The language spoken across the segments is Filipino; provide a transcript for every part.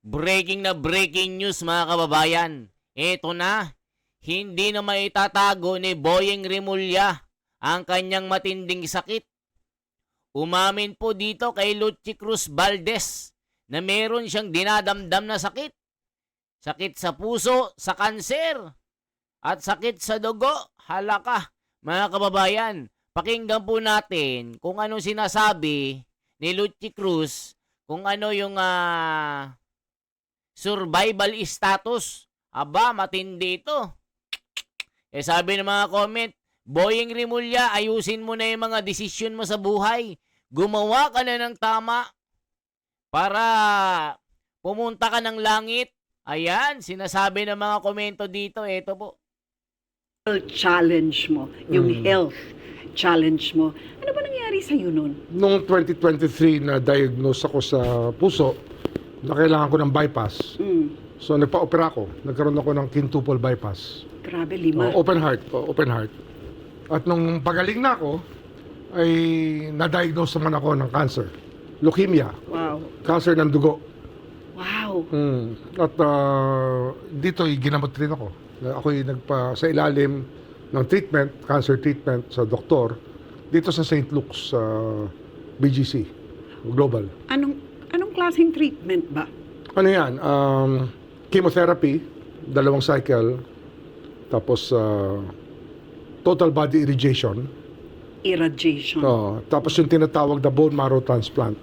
Breaking news mga kababayan. Ito na, hindi na maitatago ni Boyeng Rimulya ang kanyang matinding sakit. Umamin po dito kay Lucy Cruz Valdez na meron siyang dinadamdam na sakit. Sakit sa puso, sa kanser, at sakit sa dugo. Halaka, mga kababayan. Pakinggan po natin kung anong sinasabi ni Lucy Cruz, kung ano yung survival status. Aba, matindi ito. Sabi ng mga comment, Boyeng Rimulya, ayusin mo na yung mga desisyon mo sa buhay. Gumawa ka na ng tama para pumunta ka ng langit. Ayan, sinasabi ng mga komento dito. Ito po. Challenge mo, yung health challenge mo. Ano ba nangyari sa'yo nun? Noong 2023 na diagnose ako sa puso, na kailangan ko ng bypass. So nagpa-opera ako. Nagkaroon ako ng quintuple bypass. Grabe, 5. Open heart. At nung pagaling na ako, ay na-diagnose naman ako ng cancer. Leukemia. Wow. Cancer ng dugo. Wow. At dito ginamot rin ako. Ako'y sa ilalim ng treatment, cancer treatment sa doktor, dito sa St. Luke's BGC Global. Anong klaseng treatment ba? Ano yan? Chemotherapy, 2 cycle, tapos total body irradiation. Irradiation. Tapos yung tinatawag na bone marrow transplant.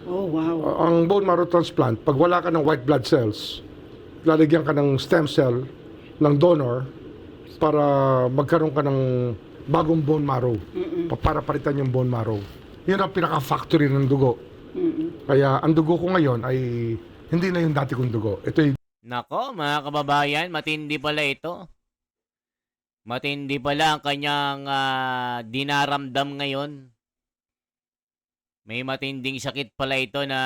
Oh, wow. Ang bone marrow transplant, pag wala ka ng white blood cells, lalagyan ka ng stem cell ng donor para magkaroon ka ng bagong bone marrow. Para palitan yung bone marrow. Yun ang pinaka-factory ng dugo. Kaya ang dugo ko ngayon ay hindi na yung dati kong dugo. Ito yung... Nako, mga kababayan, matindi pala ito. Matindi pala ang kanyang dinaramdam ngayon. May matinding sakit pala ito na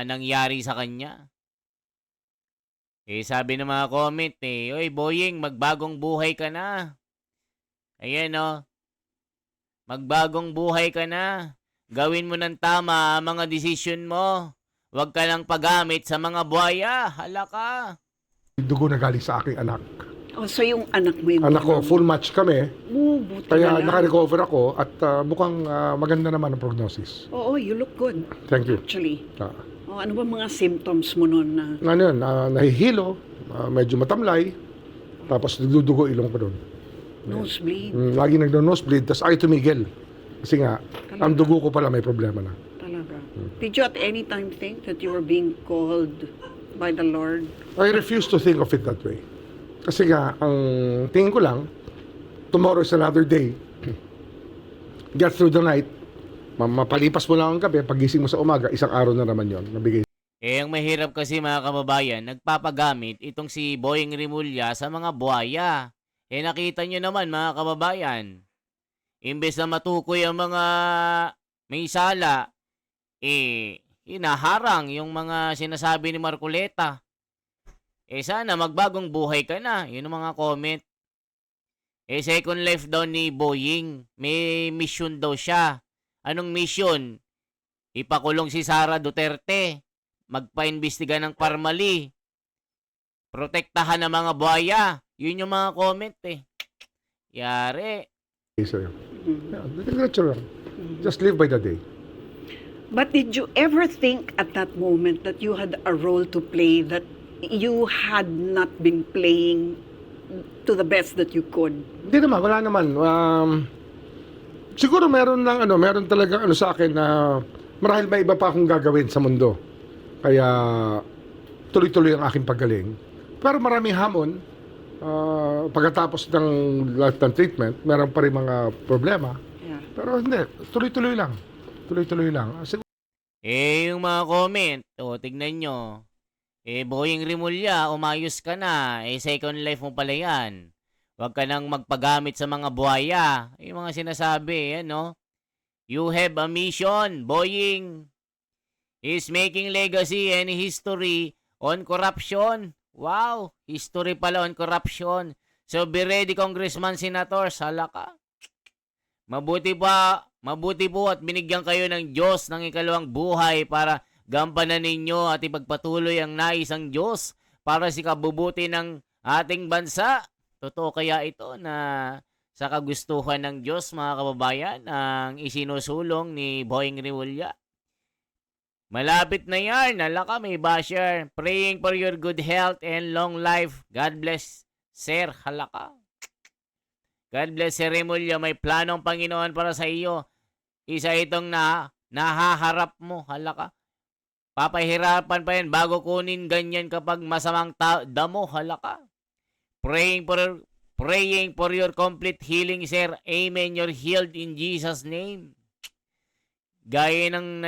nangyari sa kanya. Sabi ng mga comment, Oy, Boyeng, magbagong buhay ka na. Ayan, magbagong buhay ka na. Gawin mo ng tama ang mga desisyon mo. Huwag ka lang paggamit sa mga buhaya. Halaka. dugo na galing sa aking anak. Oh, so yung anak mo yung... Anak ko, full match kami. Buti Kaya na lang. naka-recover ako at mukhang maganda naman ang prognosis. Oo, you look good. Thank you. Actually. Ano ba mga symptoms mo nun na... Ano yun, nahihilo, medyo matamlay, tapos nagdudugo ilong ko doon. Nosebleed? Lagi nagdo-nosebleed, tapos ayaw tumigil. Kasi nga, ang dugo ko pala may problema na. Talaga. Did you at any time think that you were being called by the Lord? I refuse to think of it that way. Kasi nga, ang tingin ko lang, tomorrow is another day. Get through the night, mapalipas mo lang ang gabi, pagising mo sa umaga, isang araw na naman yon nabigay. Ang mahirap kasi mga kababayan, nagpapagamit itong si Boyeng Rimulya sa mga buhaya. Nakita nyo naman mga kababayan, imbes na matukoy ang mga may sala, hinaharang yung mga sinasabi ni Marcoleta. Sana magbagong buhay ka na. Yun ang mga comment. Second life daw ni Boyeng. May mission daw siya. Anong mission? Ipakulong si Sara Duterte. Magpa-imbestiga ng Parmali. Protektahan ang mga buhaya. Yun yung mga comment Yari. Sir. Yeah, natural. Just live by the day. But did you ever think at that moment that you had a role to play that you had not been playing to the best that you could? Hindi naman, wala naman. Siguro meron talaga sa akin na marahil may iba pa akong gagawin sa mundo. Kaya tuloy-tuloy ang aking paggaling. Pero maraming hamon. Pagkatapos ng lahat ng treatment, meron pa rin mga problema. Yeah. Pero hindi, tuloy-tuloy lang. Tuloy-tuloy lang. Yung mga comment, tignan nyo. Boyeng Rimulya, umayos ka na. Second life mo pala yan. Huwag ka nang magpagamit sa mga buhaya. Yung mga sinasabi, You have a mission, Boyeng. Is making legacy and history on corruption. Wow, history pala on corruption. So be ready, Congressman, Senator. Sala ka. Mabuti po at binigyan kayo ng Diyos ng ikalawang buhay para Gampanan ninyo at ipagpatuloy ang nais ng Diyos para sa kabubuti ng ating bansa. Totoo kaya ito na sa kagustuhan ng Diyos, mga kababayan, ang isinusulong ni Boyeng Rimulya? Malapit na yan. Alaka, may basher. Praying for your good health and long life. God bless, Sir. Halaka. God bless, Sir Rimulya. May planong Panginoon para sa iyo. Isa itong nahaharap mo. Halaka. Papahirapan pa yan bago kunin ganyan kapag masamang damo. Halaka. Praying for your complete healing, Sir. Amen. You're healed in Jesus' name. Gaya ng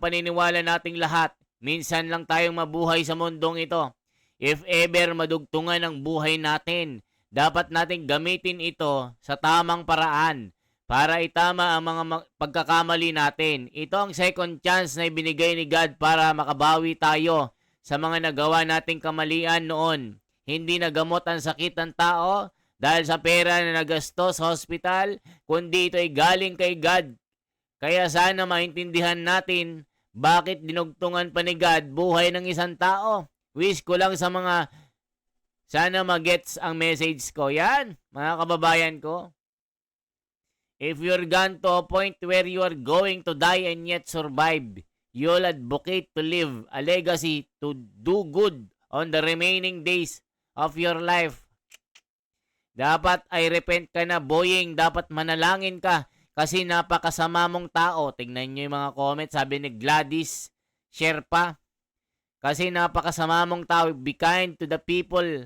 paniniwala nating lahat, minsan lang tayong mabuhay sa mundong ito. If ever madugtungan ang buhay natin, dapat nating gamitin ito sa tamang paraan para itama ang mga pagkakamali natin. Ito ang second chance na ibinigay ni God para makabawi tayo sa mga nagawa nating kamalian noon. Hindi nagamot ang sakit ng tao dahil sa pera na nagastos sa hospital, kundi ito ay galing kay God. Kaya sana maintindihan natin bakit dinugtungan pa ni God buhay ng isang tao. Wish ko lang sa mga sana magets ang message ko. Yan, mga kababayan ko. If you're gone to a point where you are going to die and yet survive, you'll advocate to live a legacy to do good on the remaining days of your life. Dapat ay repent ka na, Boyeng. Dapat manalangin ka kasi napakasama mong tao. Tingnan nyo yung mga comments. Sabi ni Gladys Sherpa, kasi napakasama mong tao. Be kind to the people.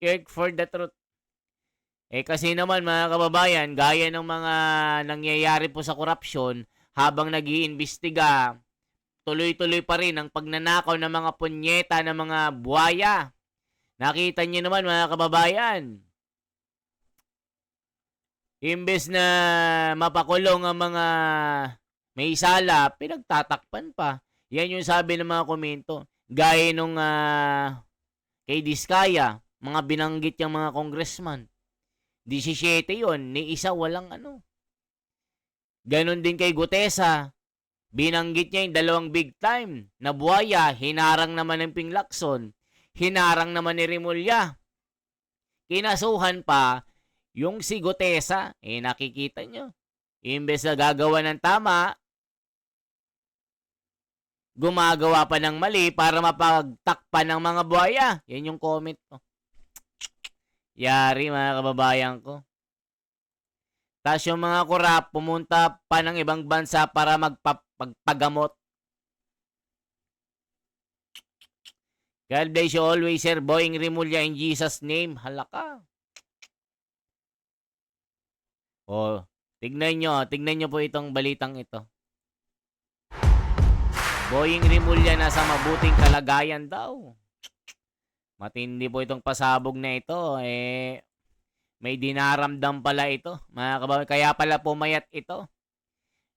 Work for the truth. Kasi naman mga kababayan, gaya ng mga nangyayari po sa korupsyon, habang nag-iimbestiga, tuloy-tuloy pa rin ang pagnanakaw ng mga punyeta ng mga buhaya. Nakita niyo naman mga kababayan, imbes na mapakulong ang mga may sala, pinagtatakpan pa. Yan yung sabi ng mga komento. Gaya nung kay Diskaya, mga binanggit yung mga congressman. 17 yon, ni isa walang ano. Ganon din kay Gutesa. Binanggit niya yung 2 big time na buhaya, hinarang naman ng Pinglakson, hinarang naman ni Rimulya. Kinasuhan pa yung si Gutesa. Nakikita nyo. Imbes na gagawa ng tama, gumagawa pa ng mali para mapagtakpan ng mga buhaya. Yan yung comment ko. Yari mga kababayan ko. Tapos yung mga kurap, pumunta pa ng ibang bansa para magpagamot. God bless you always, Sir Boyeng Rimulya, in Jesus' name. Halaka. Tignan nyo po itong balitang ito. Boyeng Rimulya nasa mabuting kalagayan daw. Matindi po itong pasabog na ito. May dinaramdam pala ito. Mga kababayan, kaya pala pumayat ito.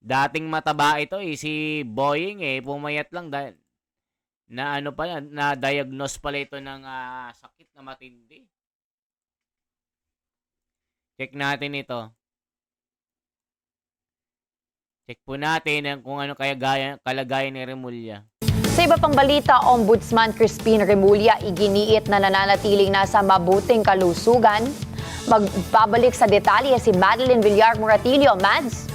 Dating mataba ito si Boyeng pumayat lang dahil na diagnose pala ito ng sakit na matindi. Check natin ito. Check po natin kung ano kaya kalagayan ni Rimulya. Sa iba pang balita, Ombudsman Crispin Rimulya iginiit na nananatiling nasa mabuting kalusugan. Magbabalik sa detalye si Madeline Villar Moratilio. Mads?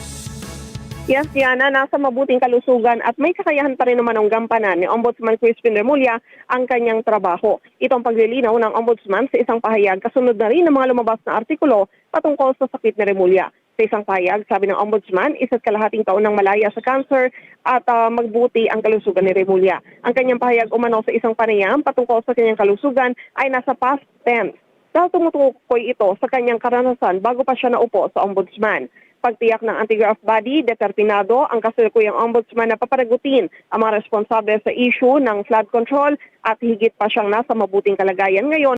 Yes, Diana, nasa mabuting kalusugan at may kakayahan pa rin naman ang gampanan ni Ombudsman Crispin Rimulya ang kanyang trabaho. Itong paglilinaw ng Ombudsman sa isang pahayag kasunod na rin ng mga lumabas na artikulo patungkol sa sakit ni Rimulya. Sa isang pahayag, sabi ng Ombudsman, 1.5 taon nang malaya sa cancer at magbuti ang kalusugan ni Rimulya. Ang kanyang pahayag umano sa isang panayam patungkol sa kanyang kalusugan ay nasa past tense. Dahil tumutukoy ito sa kanyang karanasan bago pa siya naupo sa Ombudsman. Pagtiyak ng anti-graft body, determinado ang kasalukuyang Ombudsman na paparagutin ang mga responsable sa issue ng flood control at higit pa siyang nasa mabuting kalagayan ngayon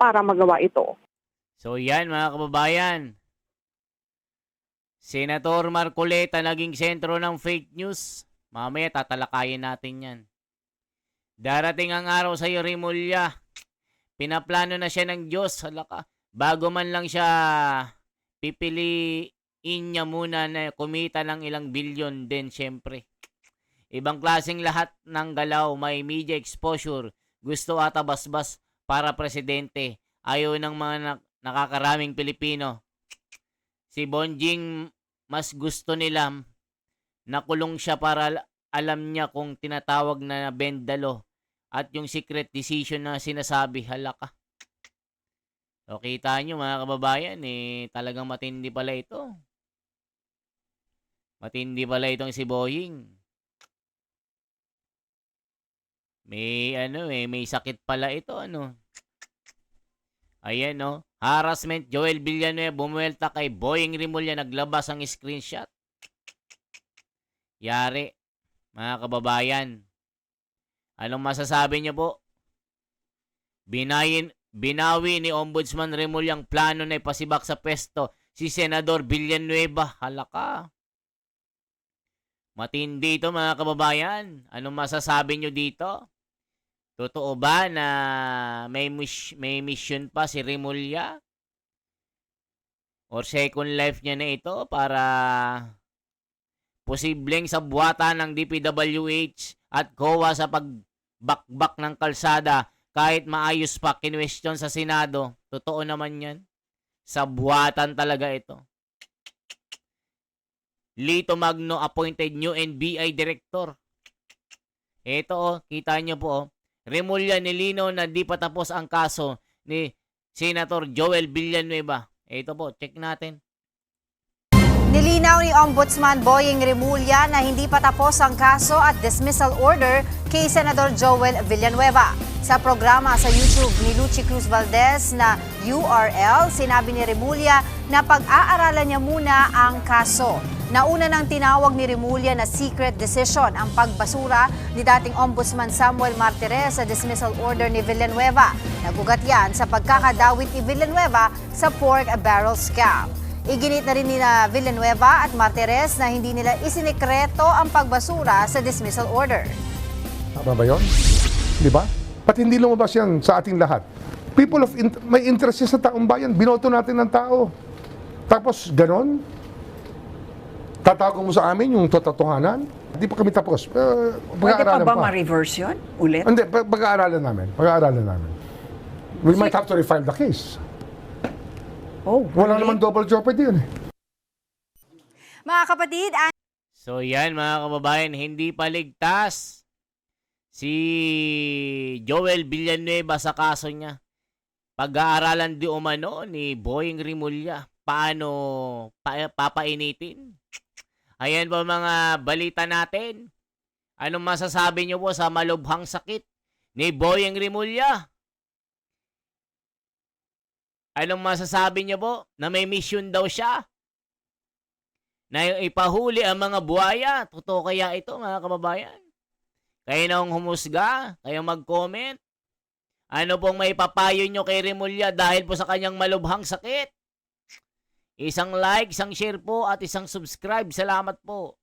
para magawa ito. So yan mga kababayan. Senator Marcoleta naging sentro ng fake news. Mamaya tatalakayin natin yan. Darating ang araw sa iyo, Rimulya. Pinaplano na siya ng Diyos. Halaka. Bago man lang siya pipiliin niya muna na kumita ng ilang bilyon din, syempre. Ibang klaseng lahat ng galaw, may media exposure. Gusto ata basbas para presidente. Ayaw ng mga nakakaraming Pilipino. Si Bonjing, mas gusto nila nakulong siya para alam niya kung tinatawag na bendalo at yung secret decision na sinasabi. Halaka. So, kita nyo mga kababayan, talagang matindi pala ito. Matindi pala itong si Boying. May may sakit pala ito, Ayan, Harassment, Joel Villanueva bumuelta kay Boying Rimulya, naglabas ang screenshot. Yari, mga kababayan. Anong masasabi niyo po? Binawi ni Ombudsman Rimulya ang plano na ipasibak sa pwesto si Senador Villanueva. Halaka. Matindi ito mga kababayan. Anong masasabi niyo dito? Totoo ba na may mission pa si Rimulya? Or second life niya na ito para posibleng sabuatan ng DPWH at COA sa pagbakbak ng kalsada kahit maayos pa, kinwestiyon sa Senado. Totoo naman yan. Sabuatan talaga ito. Lito Magno appointed new NBI director. Ito kita nyo po. Rimulya nilinaw na di pa tapos ang kaso ni Senator Joel Villanueva. Ito po, check natin. Nilinaw ni Ombudsman Boying Rimulya na hindi pa tapos ang kaso at dismissal order kay Senador Joel Villanueva. Sa programa sa YouTube ni Lucy Cruz Valdez na URL, sinabi ni Rimulya na pag-aaralan niya muna ang kaso. Nauna nang tinawag ni Rimulya na secret decision ang pagbasura ni dating Ombudsman Samuel Martires sa dismissal order ni Villanueva. Nagugat yan sa pagkakadawit ni Villanueva sa pork barrel scam. Iginit na rin ni Villanueva at Martires na hindi nila isinikreto ang pagbasura sa dismissal order. Tama ba yun? Di ba? At hindi lumabas yan sa ating lahat. People of may interest sa taong bayan. Binoto natin ng tao. Tapos, ganon? Tatago mo sa amin yung totohanan? Hindi pa kami tapos. Pwede pa ba ma-reverse yun? Ulit? Hindi, pag-aaralan namin. We might have to refile the case. Oh, Wala really? naman double jeopardy yun. Mga kapatid, So yan mga kababayan, hindi pa ligtas si Joel Villanueva sa kaso niya. Pag-aaralan di umano ni Boying Rimulya. Paano papainitin? Ayan po mga balita natin. Anong masasabi niyo po sa malubhang sakit ni Boying Rimulya? Anong masasabi niyo po na may mission daw siya? Na ipahuli ang mga buhaya. Totoo kaya ito mga kababayan? Kayo na ang humusga, kayo mag-comment. Ano pong may papayo nyo kay Rimulya dahil po sa kanyang malubhang sakit? Isang like, isang share po at isang subscribe. Salamat po.